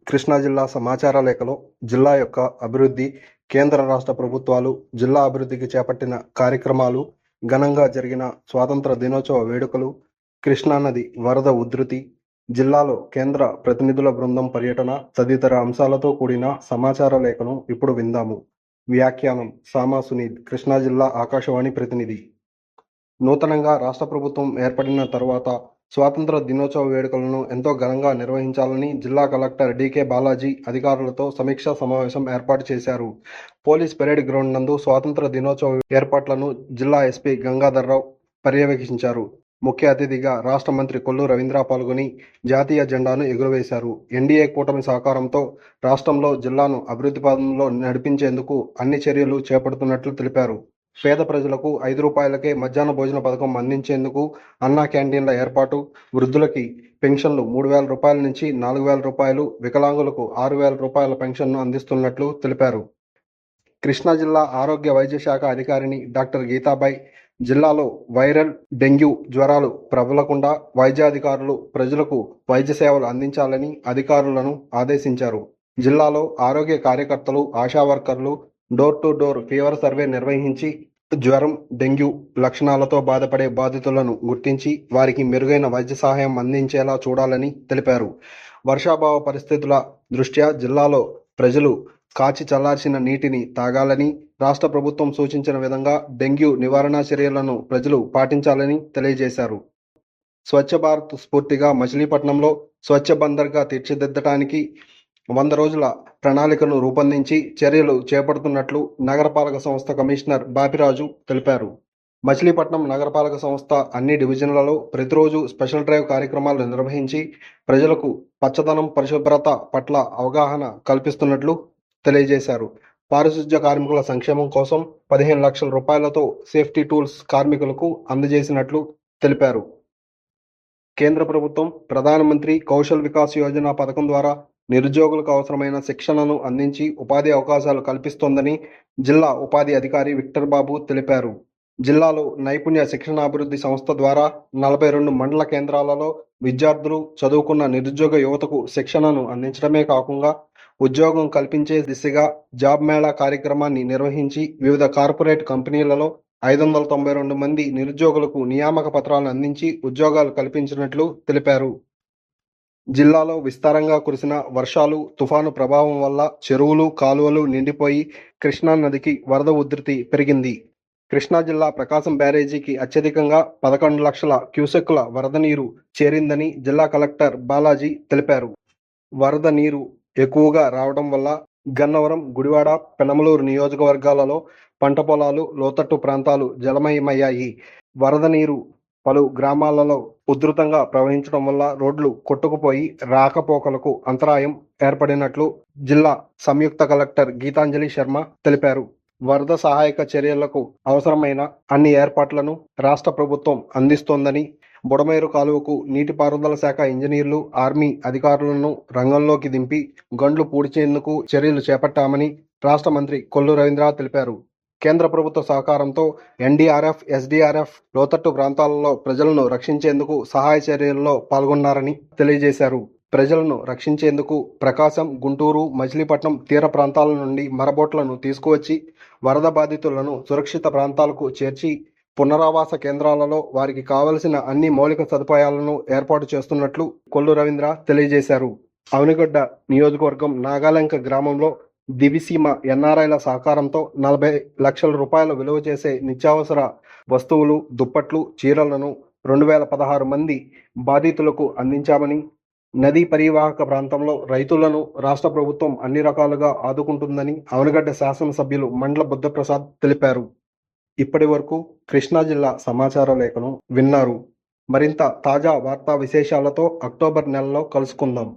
కృష్ణా జిల్లా సమాచార లేఖలో జిల్లా యొక్క అభివృద్ధి, కేంద్ర రాష్ట్ర ప్రభుత్వాలు జిల్లా అభివృద్ధికి చేపట్టిన కార్యక్రమాలు, ఘనంగా జరిగిన స్వాతంత్ర దినోత్సవ వేడుకలు, కృష్ణానది వరద ఉధృతి, జిల్లాలో కేంద్ర ప్రతినిధుల బృందం పర్యటన తదితర అంశాలతో కూడిన సమాచార లేఖను ఇప్పుడు విందాము. వ్యాఖ్యానం సామా సునీల్, కృష్ణా జిల్లా ఆకాశవాణి ప్రతినిధి. నూతనంగా రాష్ట్ర ప్రభుత్వం ఏర్పడిన తరువాత స్వాతంత్ర దినోత్సవ వేడుకలను ఎంతో ఘనంగా నిర్వహించాలని జిల్లా కలెక్టర్ డికే బాలాజీ అధికారులతో సమీక్షా సమావేశం ఏర్పాటు చేశారు. పోలీస్ పెరేడ్ గ్రౌండ్ నందు స్వాతంత్ర దినోత్సవ ఏర్పాట్లను జిల్లా ఎస్పీ గంగాధర్రావు పర్యవేక్షించారు. ముఖ్య అతిథిగా రాష్ట్ర మంత్రి కొల్లు రవీంద్ర పాల్గొని జాతీయ జెండాను ఎగురవేశారు. ఎన్డీఏ కూటమి సహకారంతో రాష్ట్రంలో జిల్లాను అభివృద్ధి పథంలో నడిపించేందుకు అన్ని చర్యలు చేపడుతున్నట్లు తెలిపారు. పేద ప్రజలకు ₹5కే మధ్యాహ్న భోజన పథకం అందించేందుకు అన్నా క్యాంటీన్ల ఏర్పాటు, వృద్ధులకి పెన్షన్లు ₹3,000 నుంచి ₹4,000, వికలాంగులకు ₹6,000 పెన్షన్ను అందిస్తున్నట్లు తెలిపారు. కృష్ణా జిల్లా ఆరోగ్య వైద్య శాఖ అధికారిని డాక్టర్ గీతాబాయ్ జిల్లాలో వైరల్ డెంగ్యూ జ్వరాలు ప్రబలకుండా వైద్యాధికారులు ప్రజలకు వైద్య సేవలు అందించాలని అధికారులను ఆదేశించారు. జిల్లాలో ఆరోగ్య కార్యకర్తలు, ఆశా వర్కర్లు door to door fever survey నిర్వహించి జ్వరం, డెంగ్యూ లక్షణాలతో బాధపడే బాధితులను గుర్తించి వారికి మెరుగైన వైద్య సహాయం అందించేలా చూడాలని తెలిపారు. వర్షాభావ పరిస్థితుల దృష్ట్యా జిల్లాలో ప్రజలు కాచి చల్లార్చిన నీటిని తాగాలని, రాష్ట్ర ప్రభుత్వం సూచించిన విధంగా డెంగ్యూ నివారణ చర్యలను ప్రజలు పాటించాలని తెలియజేశారు. స్వచ్ఛ భారత్ స్ఫూర్తిగా మచిలీపట్నంలో స్వచ్ఛ బందర్గా తీర్చిదిద్దడానికి 100 రోజుల ప్రణాళికను రూపొందించి చర్యలు చేపడుతున్నట్లు నగరపాలక సంస్థ కమిషనర్ బాపిరాజు తెలిపారు. మచిలీపట్నం నగరపాలక సంస్థ అన్ని డివిజన్లలో ప్రతిరోజు స్పెషల్ డ్రైవ్ కార్యక్రమాలు నిర్వహించి ప్రజలకు పచ్చదనం, పరిశుభ్రత పట్ల అవగాహన కల్పిస్తున్నట్లు తెలియజేశారు. పారిశుధ్య కార్మికుల సంక్షేమం కోసం 15 లక్షల రూపాయలతో సేఫ్టీ టూల్స్ కార్మికులకు అందజేసినట్లు తెలిపారు. కేంద్ర ప్రభుత్వం ప్రధానమంత్రి కౌశల్ వికాస్ యోజన పథకం ద్వారా నిరుద్యోగులకు అవసరమైన శిక్షణను అందించి ఉపాధి అవకాశాలు కల్పిస్తోందని జిల్లా ఉపాధి అధికారి విక్టర్ బాబు తెలిపారు. జిల్లాలో నైపుణ్య శిక్షణాభివృద్ధి సంస్థ ద్వారా 42 మండల కేంద్రాలలో విద్యార్థులు చదువుకున్న నిరుద్యోగ యువతకు శిక్షణను అందించడమే కాకుండా ఉద్యోగం కల్పించే దిశగా జాబ్ మేళా కార్యక్రమాన్ని నిర్వహించి వివిధ కార్పొరేట్ కంపెనీలలో 592 మంది నిరుద్యోగులకు నియామక పత్రాలను అందించి ఉద్యోగాలు కల్పించినట్లు తెలిపారు. జిల్లాలో విస్తారంగా కురిసిన వర్షాలు, తుఫాను ప్రభావం వల్ల చెరువులు, కాలువలు నిండిపోయి కృష్ణా నదికి వరద ఉధృతి పెరిగింది. కృష్ణా జిల్లా ప్రకాశం బ్యారేజీకి అత్యధికంగా 11 లక్షల క్యూసెక్కుల వరద నీరు చేరిందని జిల్లా కలెక్టర్ బాలాజీ తెలిపారు. వరద నీరు ఎక్కువగా రావడం వల్ల గన్నవరం, గుడివాడ, పెనమలూరు నియోజకవర్గాలలో పంట పొలాలు, లోతట్టు ప్రాంతాలు జలమయమయ్యాయి. వరద నీరు పలు గ్రామాలలో ఉధృతంగా ప్రవహించడం వల్ల రోడ్లు కొట్టుకుపోయి రాకపోకలకు అంతరాయం ఏర్పడినట్లు జిల్లా సంయుక్త కలెక్టర్ గీతాంజలి శర్మ తెలిపారు. వరద సహాయక చర్యలకు అవసరమైన అన్ని ఏర్పాట్లను రాష్ట్ర ప్రభుత్వం అందిస్తోందని, బుడమేరు కాలువకు నీటిపారుదల శాఖ ఇంజనీర్లు, ఆర్మీ అధికారులను రంగంలోకి దింపి గండ్లు పూడ్చేందుకు చర్యలు చేపట్టామని రాష్ట్ర మంత్రి కొల్లు రవీంద్ర తెలిపారు. కేంద్ర ప్రభుత్వ సహకారంతో ఎన్డీఆర్ఎఫ్, ఎస్డీఆర్ఎఫ్ లోతట్టు ప్రాంతాలలో ప్రజలను రక్షించేందుకు సహాయ చర్యల్లో పాల్గొన్నారని తెలియజేశారు. ప్రజలను రక్షించేందుకు ప్రకాశం, గుంటూరు, మచిలీపట్నం తీర ప్రాంతాల నుండి మరబోట్లను తీసుకువచ్చి వరద బాధితులను సురక్షిత ప్రాంతాలకు చేర్చి పునరావాస కేంద్రాలలో వారికి కావలసిన అన్ని మౌలిక సదుపాయాలను ఏర్పాటు చేస్తున్నట్లు కొల్లు రవీంద్ర తెలియజేశారు. అవనిగడ్డ నియోజకవర్గం నాగాలంక గ్రామంలో దివిసీమ ఎన్ఆర్ఐల సహకారంతో 40 లక్షల రూపాయల విలువ చేసే నిత్యావసర వస్తువులు, దుప్పట్లు, చీరలను 2016 మంది బాధితులకు అందించామని, నదీ పరివాహక ప్రాంతంలో రైతులను రాష్ట్ర ప్రభుత్వం అన్ని రకాలుగా ఆదుకుంటుందని అవనిగడ్డ శాసనసభ్యులు మండల బుద్ధప్రసాద్ తెలిపారు. ఇప్పటి వరకు కృష్ణా జిల్లా సమాచార లేఖను విన్నారు. మరింత తాజా వార్తా విశేషాలతో అక్టోబర్ నెలలో కలుసుకుందాం.